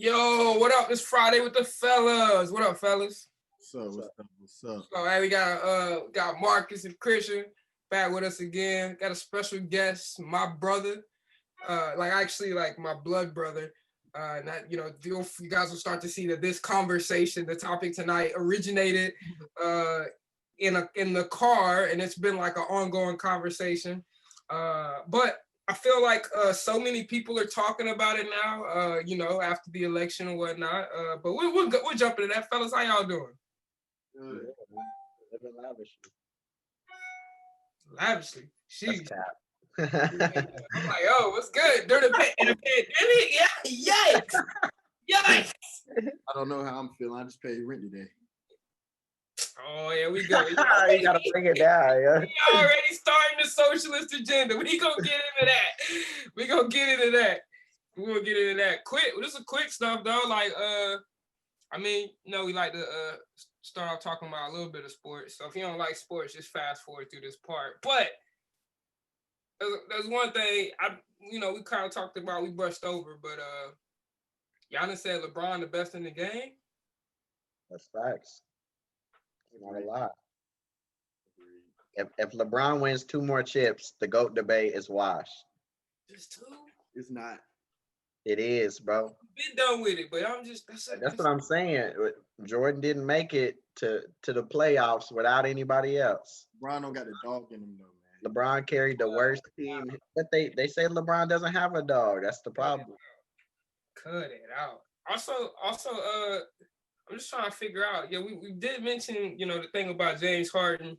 Yo, what up? It's Friday with the fellas. What up, fellas? What's up? So, hey, we got Marcus and Christian back with us again. Got a special guest, my brother, like my blood brother. Not you guys will start to see that this conversation, the topic tonight, originated in the car, and it's been like an ongoing conversation. But I feel like so many people are talking about it now, after the election and whatnot. But we'll jump into that, fellas. How y'all doing? Good. Living lavishly. Lavishly. That's Sheesh. cap. I'm like, oh, what's good? During the pandemic? Yeah, yikes. I don't know how I'm feeling. I just paid rent today. Oh, yeah, we go. You gotta bring it down, yeah. We already starting the socialist agenda. We gonna get into that. We're gonna get into that. Quick. This is quick stuff though. Like, we like to start off talking about a little bit of sports. So if you don't like sports, just fast forward through this part. But there's one thing we kind of talked about, we brushed over, but y'all done said LeBron the best in the game. That's facts. Not a lot. If LeBron wins 2 more chips, the GOAT debate is washed. Just 2? It's not. It is, bro. Been done with it, but I'm just that's what I'm saying. Jordan didn't make it to the playoffs without anybody else. LeBron don't got the dog in him though, man. LeBron carried the worst team, but they say LeBron doesn't have a dog. That's the problem. Cut it out. Also, I'm just trying to figure out. Yeah, we did mention, the thing about James Harden,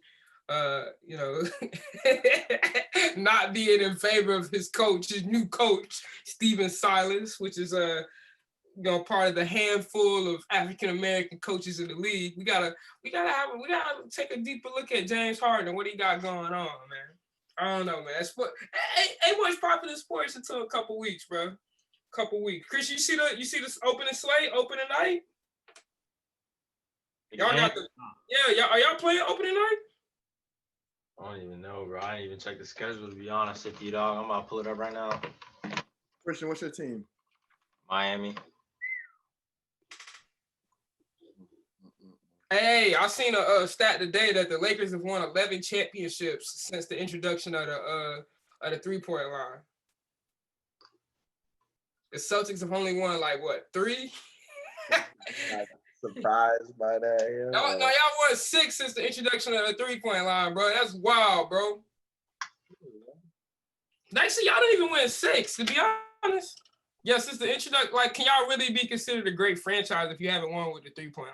not being in favor of his new coach, Stephen Silas, which is part of the handful of African American coaches in the league. We gotta take a deeper look at James Harden and what he got going on, man. I don't know, man. Sport ain't much popular sports until a couple weeks, bro. Chris, you see this opening night? Y'all got are y'all playing opening night? I don't even know, bro. I didn't even check the schedule, to be honest with you, dog. I'm about to pull it up right now. Christian, what's your team? Miami. Hey, I seen a stat today that the Lakers have won 11 championships since the introduction of the 3-point line. The Celtics have only won 3? Surprised by that. No, y'all won 6 since the introduction of the 3-point line, bro. That's wild, bro. Actually, y'all didn't even win 6, to be honest. Yeah, since the introduction, can y'all really be considered a great franchise if you haven't won with the 3-point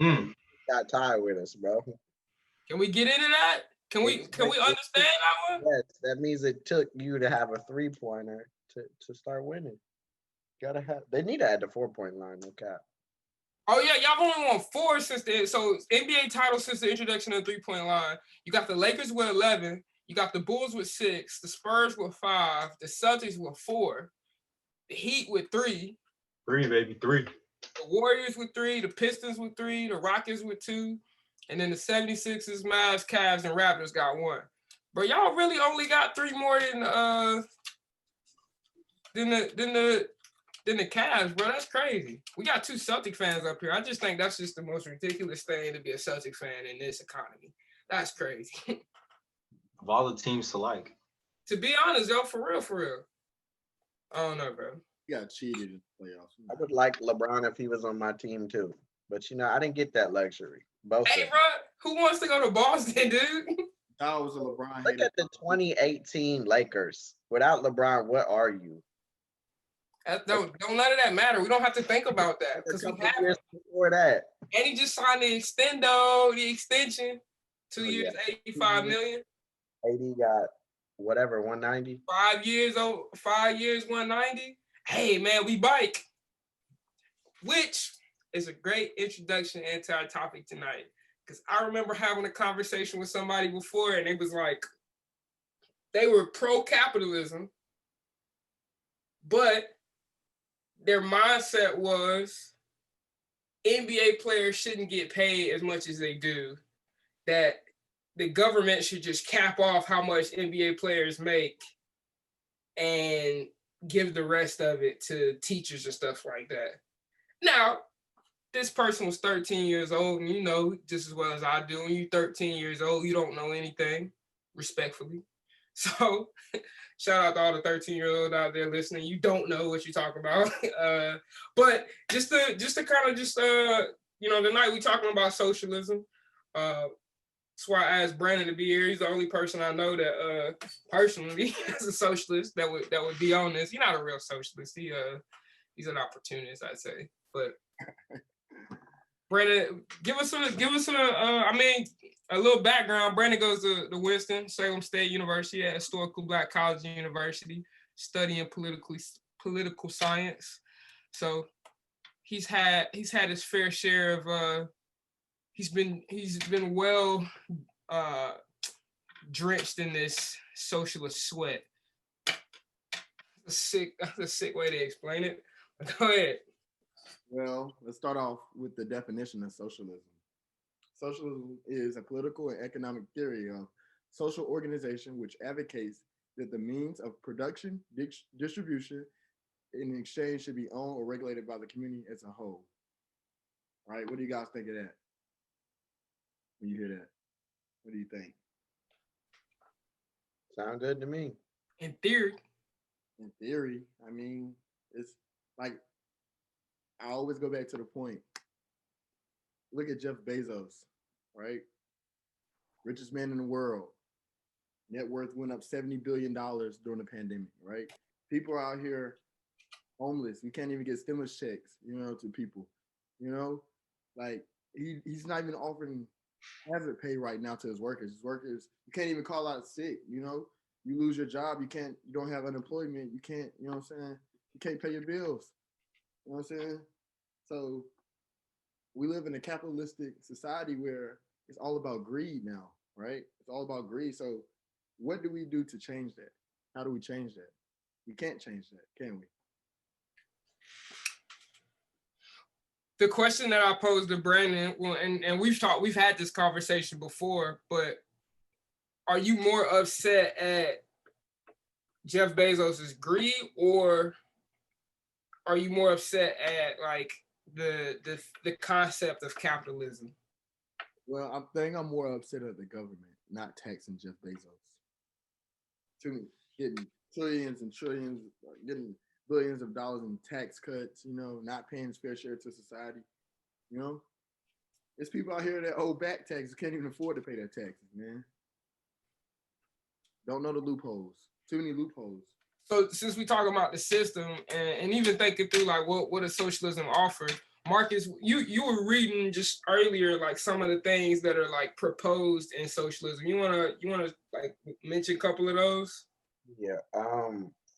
line? Got tied with us, bro. Can we get into that? Can we understand that one? Yes, that means it took you to have a 3-pointer to start winning. They need to add the 4-point line, no cap. Oh yeah, y'all only won 4 since so NBA titles since the introduction of the 3-point line. You got the Lakers with 11, you got the Bulls with 6, the Spurs with 5, the Celtics with 4, the Heat with 3. 3, baby, 3. The Warriors with 3, the Pistons with 3, the Rockets with 2, and then the 76ers, Mavs, Cavs, and Raptors got 1. But y'all really only got 3 more than the Cavs, bro. That's crazy. We got 2 Celtic fans up here. I just think that's just the most ridiculous thing to be a Celtic fan in this economy. That's crazy. Of all the teams to like. To be honest, yo, for real. I don't know, bro. You got cheated in the playoffs. I would like LeBron if he was on my team too. But I didn't get that luxury. Both. Hey, bro, who wants to go to Boston, dude? I was a LeBron. Look at the 2018 Lakers. Without LeBron, what are you? Don't none of that matter. We don't have to think about that because we have years before that. And he just signed the extension, 2 years, $85 million. 80 got whatever, 190. 5 years, 190. Hey man, we bike, which is a great introduction into our topic tonight. Because I remember having a conversation with somebody before, and it was like they were pro-capitalism, but their mindset was NBA players shouldn't get paid as much as they do, that the government should just cap off how much NBA players make and give the rest of it to teachers and stuff like that. Now, this person was 13 years old, and you know just as well as I do, when you're 13 years old, you don't know anything, respectfully. So, shout out to all the 13-year-olds out there listening. You don't know what you're talking about. But just to kind of tonight we talking about socialism. That's why I asked Brandon to be here. He's the only person I know that personally is a socialist that would be on this. He's not a real socialist. He's an opportunist, I'd say. But Brandon, give us a little background. Brandon goes to Winston Salem State University at Historical Black College University, studying political science. So he's had his fair share of he's been well drenched in this socialist sweat. That's a sick way to explain it. Go ahead. Well, let's start off with the definition of socialism. Socialism is a political and economic theory of social organization which advocates that the means of production, distribution, and exchange should be owned or regulated by the community as a whole. All right, what do you guys think of that? When you hear that, what do you think? Sound good to me. In theory. In theory, I mean, it's like I always go back to the point. Look at Jeff Bezos, right? Richest man in the world. Net worth went up $70 billion during the pandemic, right? People are out here homeless. We can't even get stimulus checks, to people. Like he's not even offering hazard pay right now to his workers. His workers, you can't even call out sick, You lose your job, you don't have unemployment, you can't, you know what I'm saying? You can't pay your bills. You know what I'm saying? So we live in a capitalistic society where it's all about greed now, right? It's all about greed. So what do we do to change that? How do we change that? We can't change that, can we? The question that I posed to Brandon, well, and we've had this conversation before, but are you more upset at Jeff Bezos's greed, or are you more upset at like the concept of capitalism? Well, I think I'm more upset at the government not taxing Jeff Bezos. Getting trillions and trillions, getting billions of dollars in tax cuts, not paying his fair share to society. There's people out here that owe back taxes, can't even afford to pay their taxes, man. Don't know the loopholes. Too many loopholes. So since we talk about the system and even thinking through like what does socialism offer, Marcus, you were reading just earlier like some of the things that are like proposed in socialism. You wanna like mention a couple of those? Yeah.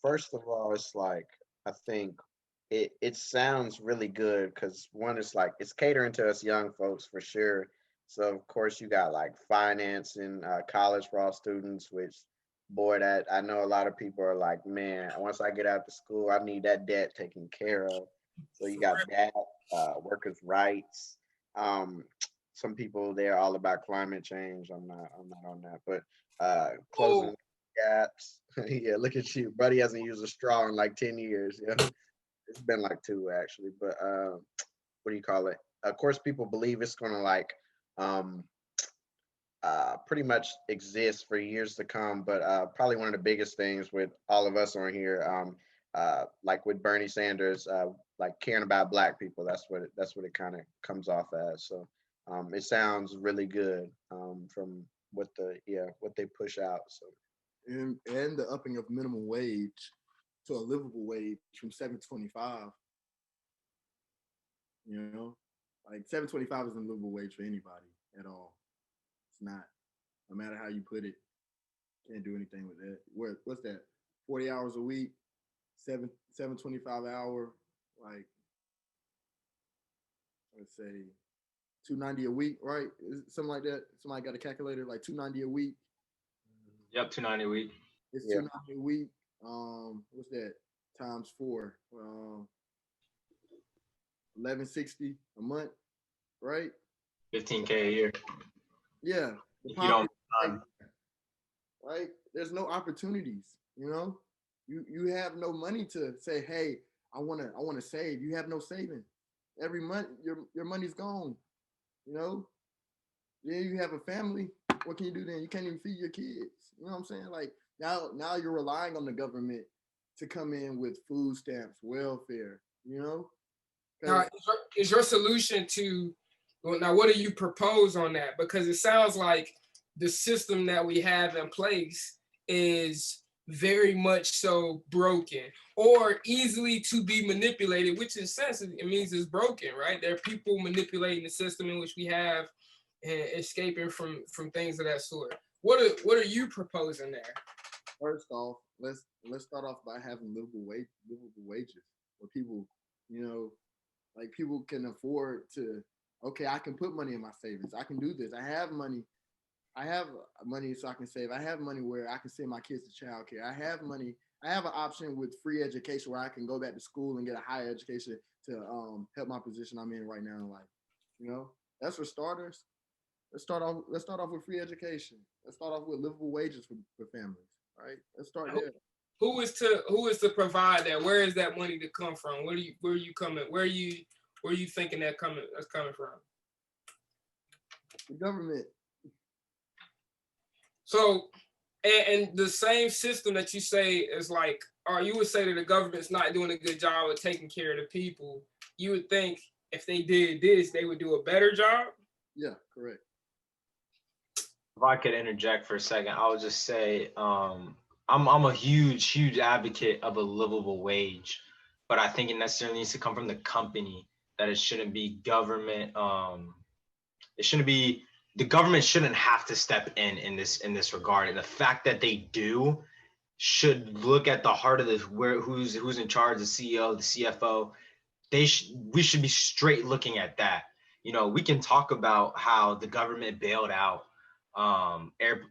First of all, it's like I think it sounds really good because one is like it's catering to us young folks for sure. So of course you got like finance and college for all students, which boy, that I know a lot of people are like, man, once I get out to school, I need that debt taken care of. So you got that, workers' rights. Um, some people they're all about climate change. I'm not on that, but closing gaps. Yeah, look at you, buddy hasn't used a straw in like 10 years. Yeah, it's been like two actually. But what do you call it? Of course, people believe it's gonna like um pretty much exist for years to come. But probably one of the biggest things with all of us on here, like with Bernie Sanders, like caring about Black people. That's what it kind of comes off as. So it sounds really good from what they push out. So And the upping of minimum wage to a livable wage from 7.25. Like 7.25 isn't a livable wage for anybody at all. It's not. No matter how you put it, can't do anything with that. What's that? 40 hours a week, 7.25 an hour, like let's say 290 a week, right? Something like that. Somebody got a calculator, like 290 a week. Yep, 290 a week. It's 290 a week. What's that? Times 4. 1160 a month, right? 15K a year. Yeah. If you don't, right? There's no opportunities, You have no money to say, hey, I wanna save. You have no saving. every month your money's gone. You know, then you have a family. What can you do then? You can't even feed your kids. You know what I'm saying? Like now you're relying on the government to come in with food stamps, welfare. You know, Now, because is your solution to, well, now what do you propose on that? Because it sounds like the system that we have in place is very much so broken or easily to be manipulated, which in sense it means it's broken, right? There are people manipulating the system in which we have and escaping from things of that sort. What are you proposing there? first off, let's start off by having livable wages where people, you know, like people can afford to. Okay, I can put money in my savings. I can do this. I have money so I can save. I have money where I can send my kids to childcare. I have money. I have an option with free education where I can go back to school and get a higher education to help my position I'm in right now in life. You know, that's for starters. Let's start off with free education. Let's start off with livable wages for families. Right. Let's start there. Who is to provide that? Where is that money to come from? Where are you coming? Where are you thinking that's coming from? The government. So, and the same system that you say is like, or you would say that the government's not doing a good job of taking care of the people. You would think if they did this, they would do a better job. Yeah, correct. If I could interject for a second, I would just say I'm a huge advocate of a livable wage, but I think it necessarily needs to come from the company. That it shouldn't be government. It shouldn't be the government shouldn't have to step in this regard. And the fact that they do should look at the heart of this, where who's in charge, the CEO, the CFO. We should be straight looking at that. We can talk about how the government bailed out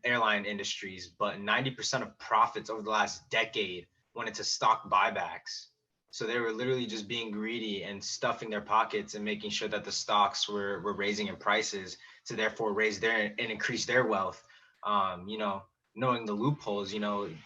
airline industries, but 90% of profits over the last decade went into stock buybacks. So they were literally just being greedy and stuffing their pockets and making sure that the stocks were raising in prices to therefore raise their and increase their wealth. Knowing the loopholes,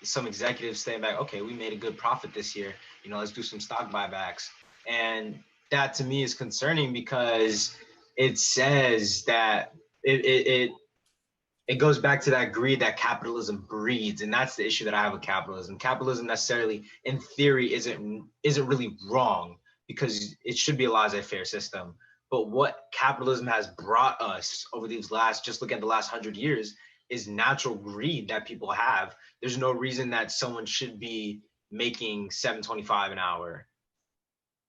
some executives saying back, okay, we made a good profit this year, let's do some stock buybacks. And that to me is concerning because it says that it goes back to that greed that capitalism breeds, and that's the issue that I have with capitalism. Capitalism necessarily, in theory, isn't really wrong because it should be a laissez-faire system. But what capitalism has brought us over these just look at the last 100 years, is natural greed that people have. There's no reason that someone should be making $7.25 an hour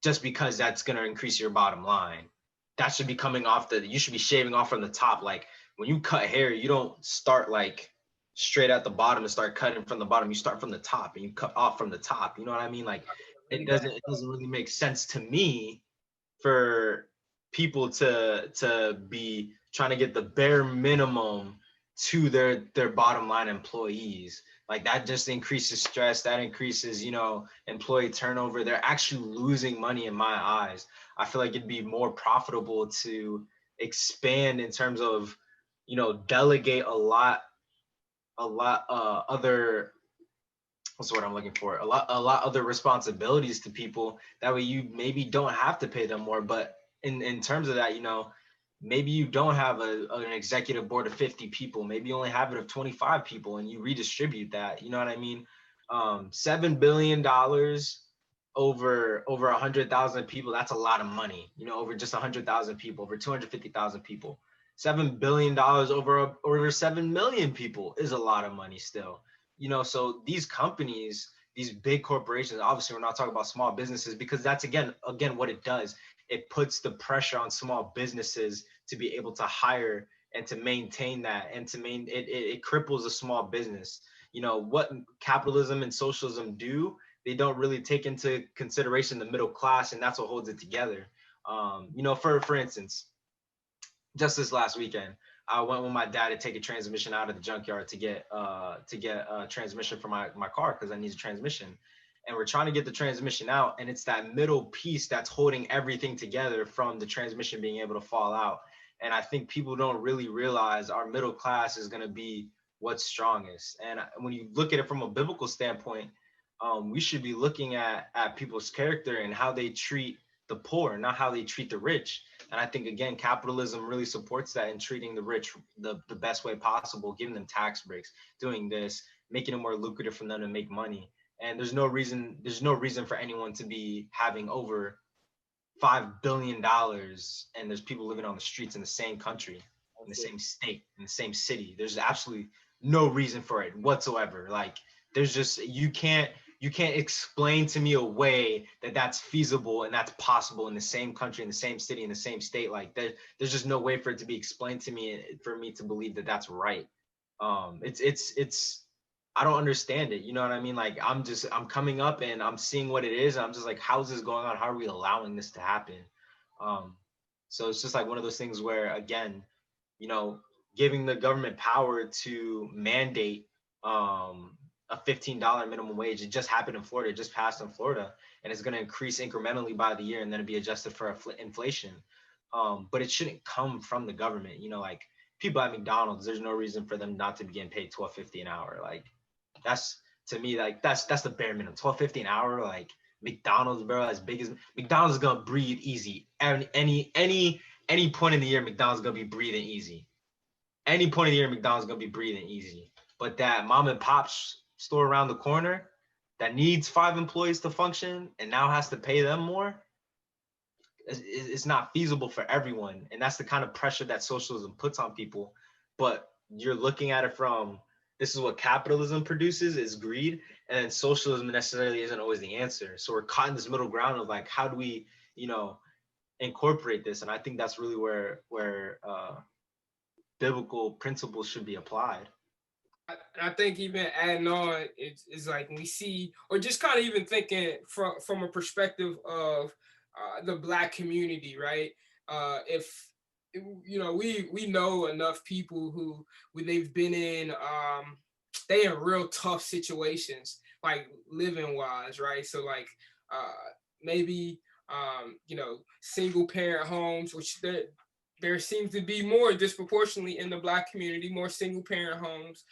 just because that's going to increase your bottom line. That should be coming off you should be shaving off from the top. Like when you cut hair, you don't start like straight at the bottom and start cutting from the bottom. You start from the top and you cut off from the top. You know what I mean? Like it doesn't really make sense to me for people to be trying to get the bare minimum to their bottom line employees. Like that just increases stress, that increases employee turnover. They're actually losing money in my eyes. I feel like it'd be more profitable to expand in terms of delegate a lot other, what's the word I'm looking for, a lot other responsibilities to people. That way you maybe don't have to pay them more. But in terms of that, maybe you don't have an executive board of 50 people. Maybe you only have it of 25 people and you redistribute that. You know what I mean? $7 billion over 100,000 people. That's a lot of money, over just 100,000 people, over 250,000 people. $7 billion over 7 million people is a lot of money still. So these companies, these big corporations, obviously we're not talking about small businesses, because that's again what it does. It puts the pressure on small businesses to be able to hire and to maintain that, and it cripples a small business. What capitalism and socialism do, they don't really take into consideration the middle class, and that's what holds it together. For instance, just this last weekend, I went with my dad to take a transmission out of the junkyard to get a transmission for my car, because I need a transmission. And we're trying to get the transmission out, and it's that middle piece that's holding everything together from the transmission being able to fall out. And I think people don't really realize our middle class is going to be what's strongest. And when you look at it from a biblical standpoint, we should be looking at people's character and how they treat the poor, not how they treat the rich. And I think, again, capitalism really supports that in treating the rich the best way possible, giving them tax breaks, doing this, making it more lucrative for them to make money. And there's no reason for anyone to be having over $5 billion and there's people living on the streets in the same country, in the same state, in the same city. There's absolutely no reason for it whatsoever. Like, there's just, you can't explain to me a way that that's feasible and that's possible in the same country, in the same city, in the same state. Like, there's just no way for it to be explained to me for me to believe that that's right. It's I don't understand it. You know what I mean? Like, I'm coming up and I'm seeing what it is. And I'm just like, how's this going on? How are we allowing this to happen? Um, so it's just like one of those things where, again, you know, giving the government power to mandate a $15 minimum wage. It just happened in Florida. It just passed in Florida, and it's going to increase incrementally by the year, and then be adjusted for inflation. But it shouldn't come from the government. You know, like people at McDonald's, there's no reason for them not to be getting paid $12.50 an hour. Like, that's, to me, like that's the bare minimum. $12.50 an hour. Like, McDonald's, bro, as big as McDonald's is gonna breathe easy. And any point in the year, McDonald's is gonna be breathing easy. Any point in the year, McDonald's is gonna be breathing easy. But that mom and pop store around the corner that needs 5 employees to function and now has to pay them more, it's not feasible for everyone. And that's the kind of pressure that socialism puts on people. But you're looking at it from, this is what capitalism produces, is greed, and then socialism necessarily isn't always the answer. So we're caught in this middle ground of like, how do we, incorporate this? And I think that's really where biblical principles should be applied. I think even adding on, it's like we see, or just kind of even thinking from a perspective of the Black community, right? If we know enough people who when they've been in they in real tough situations, like living wise, right? So like maybe single parent homes, which there seems to be more disproportionately in the Black community, more single parent homes.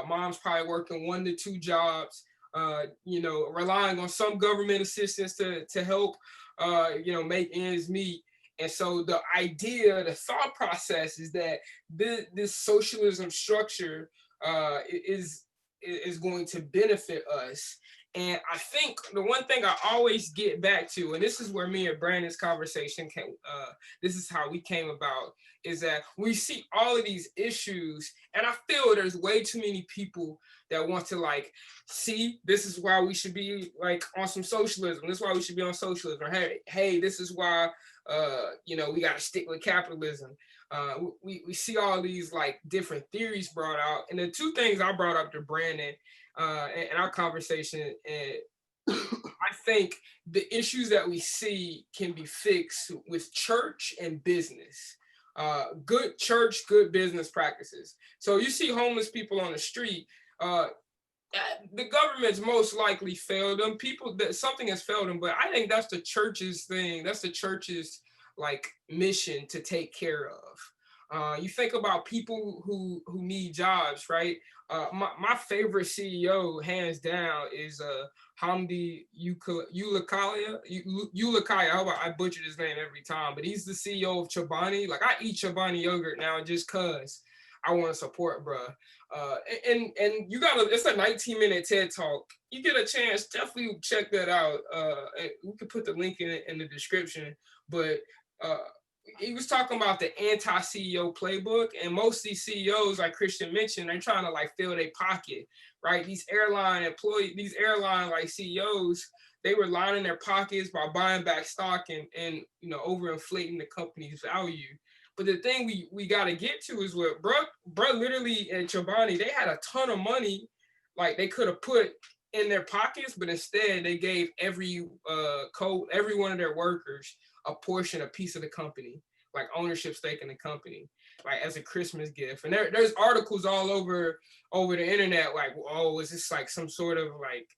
Mom's probably working 1 to 2 jobs, relying on some government assistance to help, make ends meet. And so the idea, the thought process is that this socialism structure is going to benefit us. And I think the one thing I always get back to, and this is where me and Brandon's conversation came, this is how we came about, is that we see all of these issues, and I feel there's way too many people that want to like, see, this is why we should be like on some socialism. This is why we should be on socialism. Or hey, this is why, we got to stick with capitalism. We see all these like different theories brought out. And the 2 things I brought up to Brandon in our conversation, and I think the issues that we see can be fixed with church and business. Good church, good business practices. So you see homeless people on the street, the government's most likely failed them. Something has failed them, but I think that's the church's thing. That's the church's like mission to take care of. You think about people who need jobs, right? My favorite CEO, hands down, is Hamdi Ulukaya. I hope I butchered his name every time, but he's the CEO of Chobani. Like, I eat Chobani yogurt now just cause I want to support, bruh. And you it's a 19-minute TED Talk. You get a chance, definitely check that out. We can put the link in the description. But he was talking about the anti-CEO playbook, and most of these CEOs, like Christian mentioned, they're trying to like fill their pocket, right? These airline like CEOs, they were lining their pockets by buying back stock and overinflating the company's value. But the thing we got to get to is what bro literally at Chobani, they had a ton of money like they could have put in their pockets, but instead they gave every one of their workers a piece of the company, like ownership stake in the company, like as a Christmas gift. And there's articles all over the internet like, oh, is this like some sort of like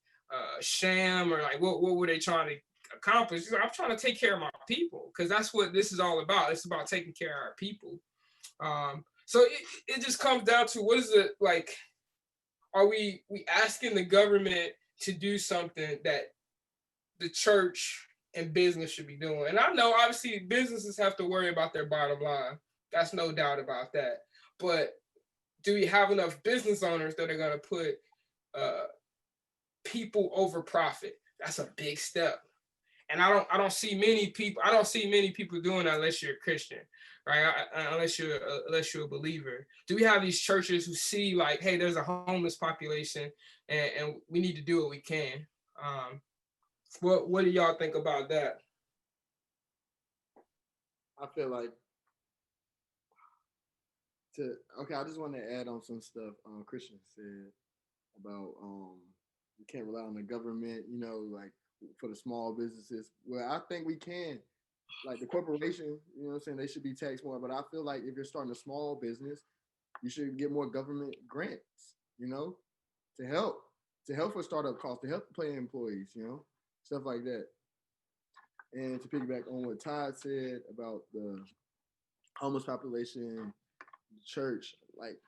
sham, or like what were they trying to accomplish? I'm trying to take care of my people, because that's what this is all about. It's about taking care of our people. So it just comes down to, what is it like? Are we asking the government to do something that the church and business should be doing. And I know obviously businesses have to worry about their bottom line. That's no doubt about that. But do we have enough business owners that are going to put people over profit? That's a big step. And I don't see many people doing that unless you're a Christian, right? Unless you're a believer. Do we have these churches who see like, hey, there's a homeless population, and we need to do what we can? What do y'all think about that? I feel like I just want to add on some stuff Christian said about you can't rely on the government, like for the small businesses. Well, I think we can. Like the corporation, what I'm saying, they should be taxed more. But I feel like if you're starting a small business, you should get more government grants, to help for startup costs, to help pay employees, stuff like that. And to piggyback on what Todd said about the homeless population, church, like,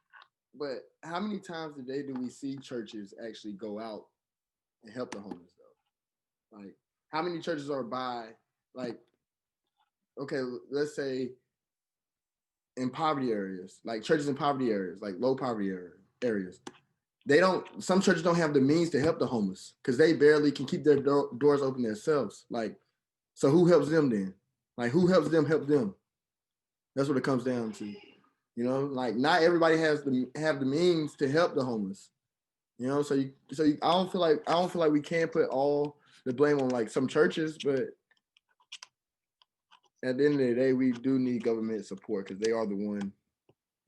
but how many times a day do we see churches actually go out and help the homeless though? Like, how many churches are by, like, okay, let's say in poverty areas, like churches in poverty areas, like low poverty areas, some churches don't have the means to help the homeless because they barely can keep their doors open themselves. Like, so who helps them then? Like, who helps them help them? That's what it comes down to. Like not everybody have the means to help the homeless. So I don't feel like we can put all the blame on like some churches, but at the end of the day, we do need government support because they are the one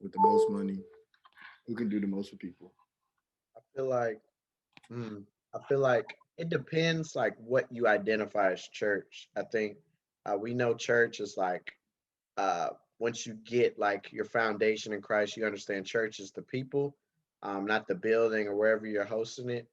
with the most money who can do the most for people. I feel like, I feel like it depends like what you identify as church. I think we know church is like uh, once you get like your foundation in Christ, you understand church is the people, not the building or wherever you're hosting it.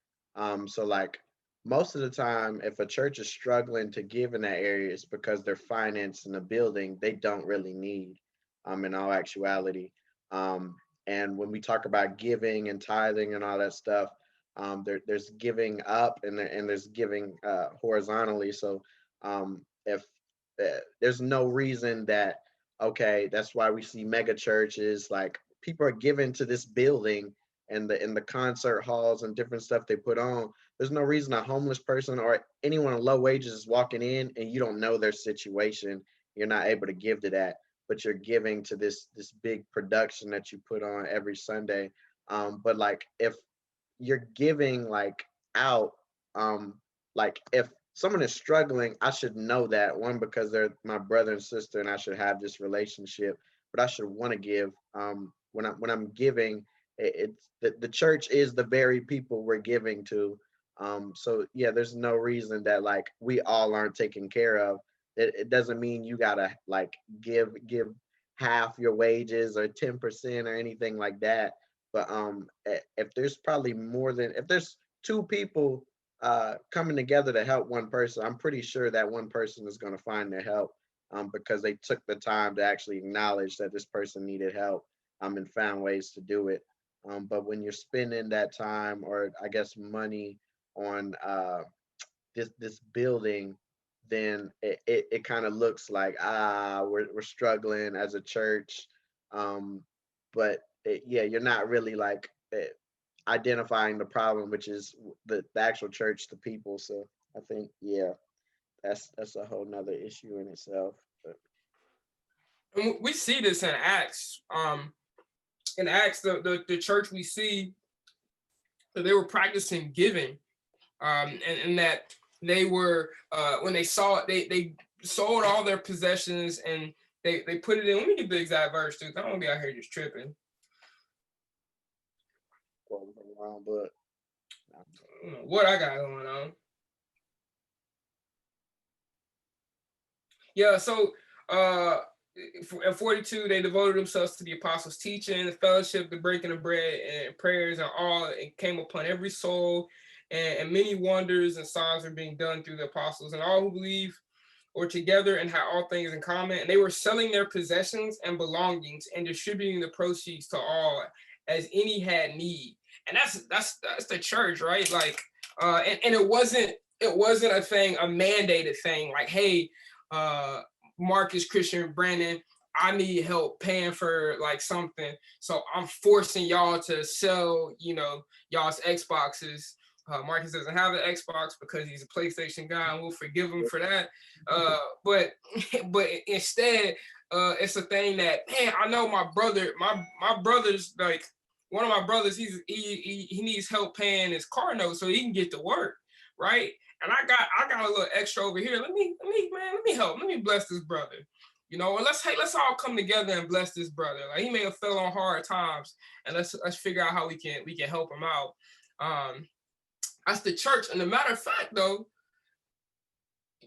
So like most of the time, if a church is struggling to give in that area, it's because they're financing a building they don't really need. In all actuality, um, and when we talk about giving and tithing and all that stuff, there's giving up and there's giving horizontally. So if there's no reason that okay, that's why we see mega churches like people are giving to this building and the concert halls and different stuff they put on. There's no reason a homeless person or anyone on low wages is walking in and you don't know their situation. You're not able to give to that, but you're giving to this big production that you put on every Sunday. But like if you're giving like out, like if someone is struggling, I should know that one because they're my brother and sister and I should have this relationship, but I should want to give. When I'm giving, it's the church is the very people we're giving to. So yeah, there's no reason that like we all aren't taken care of. It doesn't mean you gotta like give half your wages or 10% or anything like that. But if there's probably more than if there's two people coming together to help one person, I'm pretty sure that one person is going to find their help because they took the time to actually acknowledge that this person needed help and found ways to do it. But when you're spending that time or I guess money on this building, then it kind of looks like we're struggling as a church. Um, but yeah, you're not really like identifying the problem, which is the actual church, the people. So I think yeah, that's a whole nother issue in itself. But And we see this in Acts. In Acts, the church we see that they were practicing giving, and that they were when they saw it, they sold all their possessions and they put it in. Let me get the exact verse, dude. I don't want to be out here just tripping. wrong, but I don't know what I got going on. Yeah, so at 42, they devoted themselves to the apostles' teaching, the fellowship, the breaking of bread, and prayers, and all. It came upon every soul, and many wonders and signs were being done through the apostles, and all who believe were together and had all things in common. And they were selling their possessions and belongings and distributing the proceeds to all as any had need. And that's the church, right? Like, and it wasn't a thing, a mandated thing. Like, hey, Marcus, Christian, Brandon, I need help paying for like something, so I'm forcing y'all to sell, y'all's Xboxes. Marcus doesn't have an Xbox because he's a PlayStation guy, and we'll forgive him for that. But but instead, it's a thing that, man, I know my brother's like, one of my brothers, he needs help paying his car note so he can get to work, right? And I got a little extra over here. Let me help. Let me bless this brother. Or let's all come together and bless this brother. Like, he may have fell on hard times, and let's figure out how we can help him out. That's the church. And the matter of fact, though,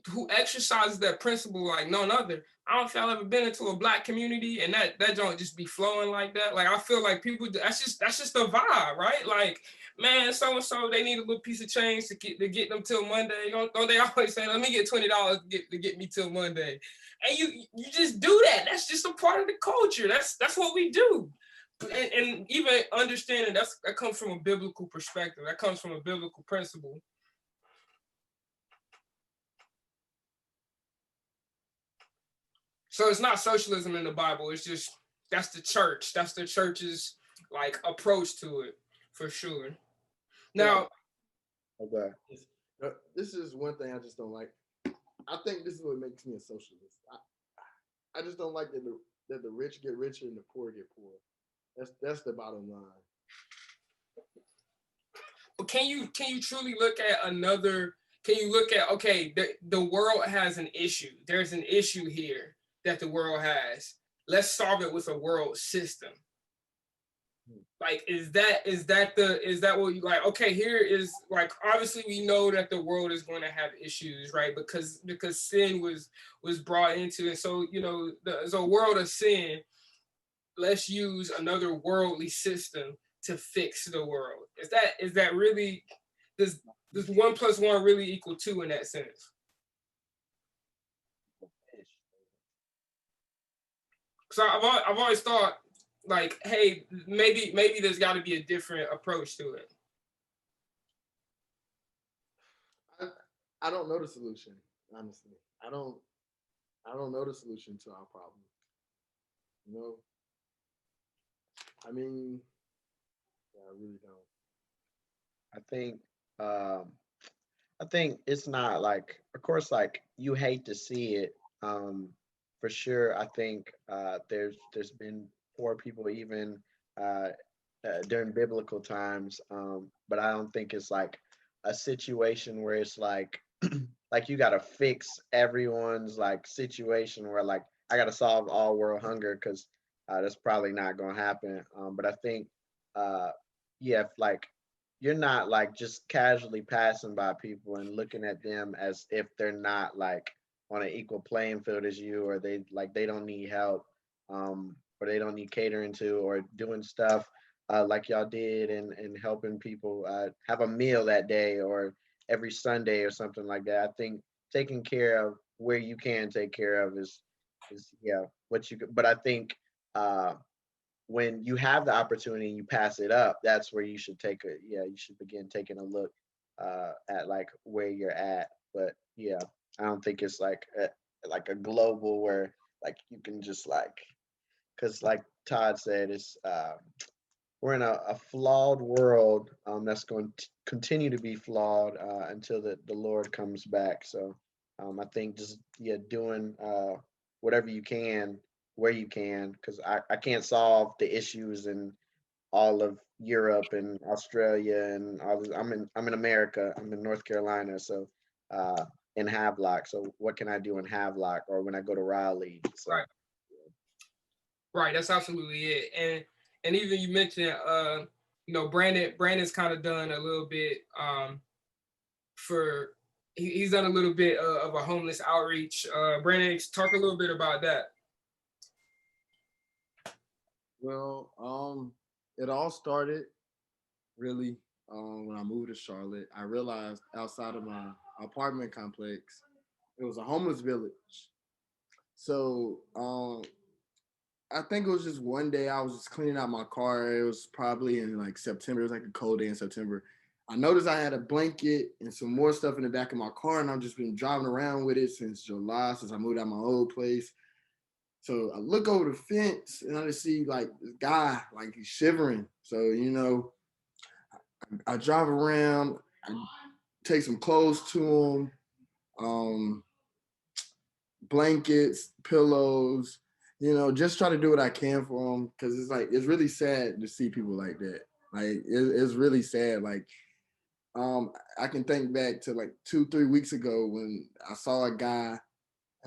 who exercises that principle like none other. I don't feel I've ever been into a Black community and that don't just be flowing like that. Like, I feel like people, that's just the vibe, right? Like, man, so and so, they need a little piece of change to get them till Monday. Don't they always say, let me get $20 to get me till Monday? And you just do that. That's just a part of the culture. That's what we do. And even understanding that comes from a biblical perspective. That comes from a biblical principle. So it's not socialism in the Bible. It's just, that's the church. That's the church's like approach to it, for sure. Now, okay, this is one thing I just don't like. I think this is what makes me a socialist. I just don't like that the rich get richer and the poor get poorer. That's the bottom line. but can you truly look at another? Can you look at, okay, the world has an issue. There's an issue here that the world has. Let's solve it with a world system. Like, is that what you like? Okay, here is, like, obviously we know that the world is going to have issues, right? Because sin was brought into it. So, there's a world of sin. Let's use another worldly system to fix the world. Is that really, does 1 + 1 really equal 2 in that sense? So I've always thought, like, hey, maybe there's got to be a different approach to it. I don't know the solution, honestly. I don't know the solution to our problem. I mean, yeah, I really don't. I think it's not like, of course, like, you hate to see it. For sure, I think there's been poor people even uh, during biblical times, but I don't think it's like a situation where it's like like you got to fix everyone's like situation where like I got to solve all world hunger because that's probably not going to happen. But I think uh, yeah, if, like, you're not like just casually passing by people and looking at them as if they're not like on an equal playing field as you, or they don't need help, or they don't need catering to, or doing stuff like y'all did, and helping people have a meal that day or every Sunday or something like that. I think taking care of where you can take care of is yeah what you. But I think uh, when you have the opportunity and you pass it up, that's where you should you should begin taking a look at like where you're at. But yeah, I don't think it's like a global where like you can just like, because like Todd said, it's we're in a flawed world that's going to continue to be flawed until the Lord comes back. So I think just doing whatever you can where you can, because I can't solve the issues in all of Europe and Australia and all this. I'm in America. I'm in North Carolina, so in Havelock. So what can I do in Havelock or when I go to Raleigh? So, Right. Right, that's absolutely it. And even you mentioned, Brandon's kind of done a little bit for he's done a little bit of a homeless outreach. Brandon, talk a little bit about that. Well, it all started really when I moved to Charlotte. I realized outside of my apartment complex, it was a homeless village. So I think it was just one day I was just cleaning out my car. It was probably in like September. It was like a cold day in September. I noticed I had a blanket and some more stuff in the back of my car, and I've just been driving around with it since July, since I moved out of my old place. So I look over the fence and I just see like this guy, like he's shivering. So, you know, I drive around, I take some clothes to him, blankets, pillows, you know, just try to do what I can for him. Cause it's like, it's really sad to see people like that. Like, it's really sad. Like, I can think back to like 2-3 weeks ago when I saw a guy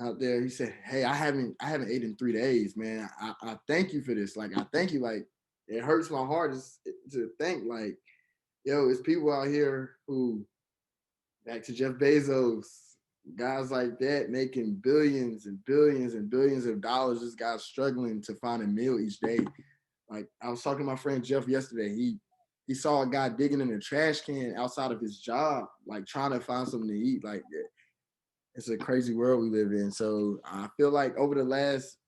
out there. He said, "Hey, I haven't ate in 3 days, man. I thank you for this. Like, I thank you. Like, it hurts my heart to think like, yo, it's people out here who, back to Jeff Bezos, guys like that making billions and billions and billions of dollars. This guy's struggling to find a meal each day. Like, I was talking to my friend Jeff yesterday. He saw a guy digging in a trash can outside of his job, like trying to find something to eat. Like, it's a crazy world we live in. So I feel like over the last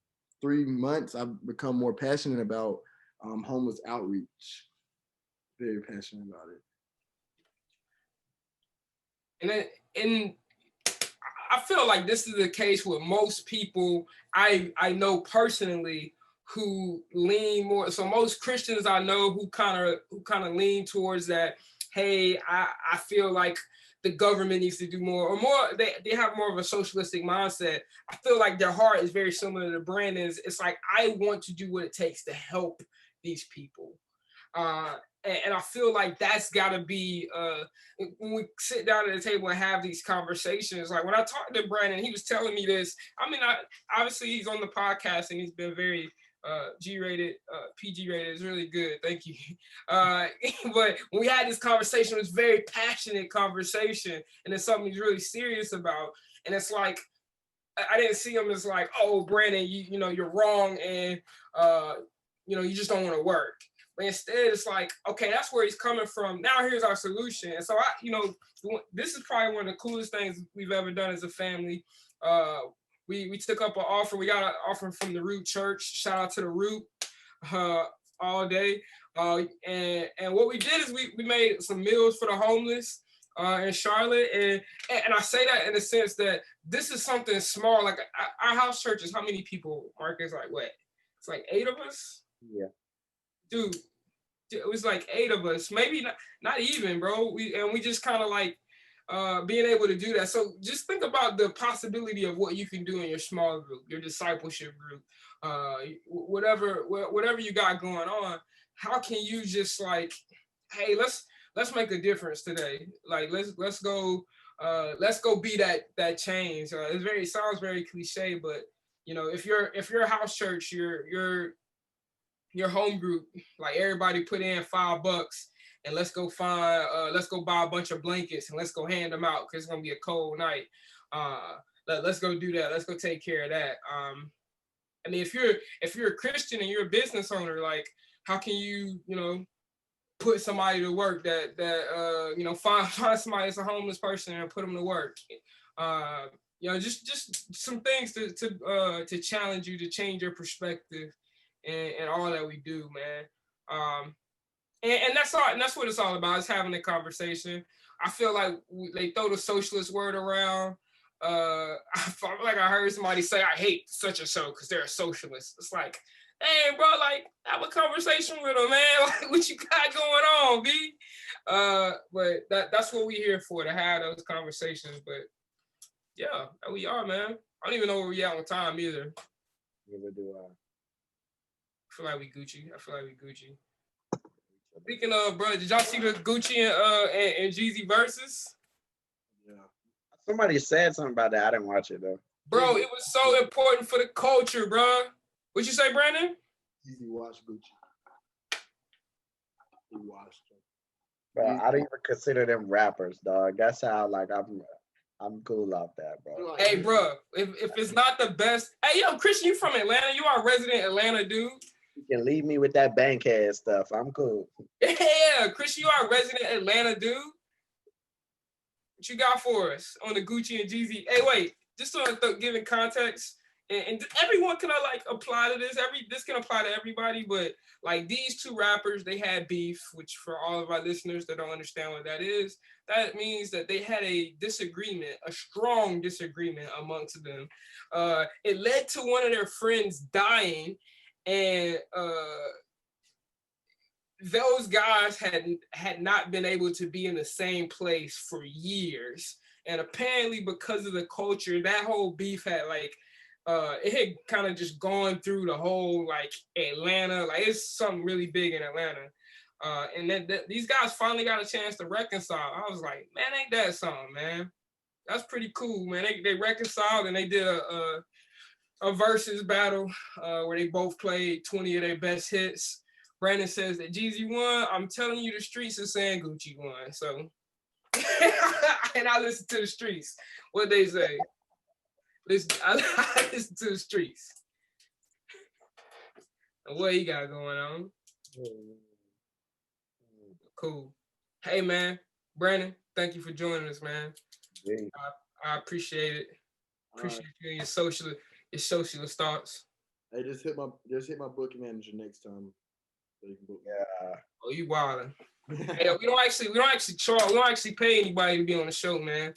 3 months, I've become more passionate about homeless outreach. Very passionate about it. And I feel like this is the case with most people I know personally who lean more. So most Christians I know who kind of lean towards that. Hey, I feel like the government needs to do more, or more. They have more of a socialistic mindset. I feel like their heart is very similar to Brandon's. It's like, I want to do what it takes to help these people. And I feel like that's got to be, when we sit down at the table and have these conversations, like when I talked to Brandon, he was telling me this. I mean, obviously he's on the podcast and he's been very G-rated, PG-rated. It's really good. Thank you. But when we had this conversation, it was a very passionate conversation, and it's something he's really serious about. And it's like, I didn't see him as like, oh, Brandon, you know, you're wrong, and you know, you just don't want to work. But instead, it's like, okay, that's where he's coming from. Now here's our solution. And so you know, this is probably one of the coolest things we've ever done as a family. We took up an offer. We got an offer from the Root Church. Shout out to the Root all day. And what we did is we made some meals for the homeless in Charlotte. And I say that in the sense that this is something small. Like our house church is how many people, Marcus? Like what? It's like 8 of us? Yeah. Dude, it was like 8 of us. Maybe not even, bro. We just kind of like being able to do that. So just think about the possibility of what you can do in your small group, your discipleship group, whatever you got going on. How can you just like, hey, let's make a difference today. Like let's go be that change. It sounds very cliche, but you know, if your house church, your home group, like everybody put in $5 and let's go buy a bunch of blankets and let's go hand them out because it's gonna be a cold night. Let's go do that. Let's go take care of that. I mean, if you're a Christian and you're a business owner, like how can you put somebody to work that find somebody that's a homeless person and put them to work? Just some things to challenge you, to change your perspective and all that we do, man. And that's all. And that's what it's all about. Is having a conversation. I feel like they throw the socialist word around. I feel like I heard somebody say, "I hate such and so because they're a socialist." It's like, hey, bro, like have a conversation with them, man. Like, what you got going on, B? But that's what we here for, to have those conversations. But yeah, we are, man. I don't even know where we at on time either. Neither do I. I feel like we Gucci. Speaking of, bro, did y'all see the Gucci and Jeezy verses? Yeah. Somebody said something about that. I didn't watch it though. Bro, it was so important for the culture, bro. What'd you say, Brandon? Easy watch Gucci. He watched them. Bro, I don't even consider them rappers, dog. That's how like I'm cool off that, bro. Hey, bro, if it's not the best, hey, yo, Christian, you from Atlanta? You are a resident Atlanta dude. You can leave me with that bankhead stuff. I'm cool. Yeah, Christian, you are a resident Atlanta dude. What you got for us on the Gucci and Jeezy? Hey, wait, just giving context. and everyone can like apply to this. This can apply to everybody, but like these two rappers, they had beef, which for all of our listeners that don't understand what that is, that means that they had a disagreement, a strong disagreement amongst them. It led to one of their friends dying, and those guys had not been able to be in the same place for years. And apparently because of the culture, that whole beef had like, it had kind of just gone through the whole like Atlanta, like it's something really big in Atlanta. And then these guys finally got a chance to reconcile. I was like, man, ain't that something, man? That's pretty cool, man. They reconciled and they did a versus battle where they both played 20 of their best hits. Brandon says that Jeezy won. I'm telling you, the streets are saying Gucci won. So, and I listen to the streets. What they say? I listen to the streets. And what he got going on? Cool. Hey, man. Brandon, thank you for joining us, man. Yeah. I appreciate it. Appreciate you and your socialist thoughts. Hey, just hit my booking manager next time. So you can book me. Yeah. Oh, you wildin'. Hey, we don't actually pay anybody to be on the show, man.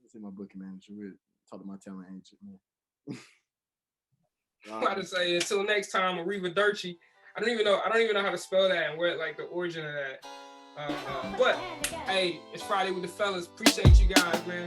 Just hit my booking manager. We'll talk to my talent agent, man. I'm about to say until next time, Arriva Dirty. I don't even know how to spell that and where like the origin of that. But hey, it's Friday with the fellas. Appreciate you guys, man.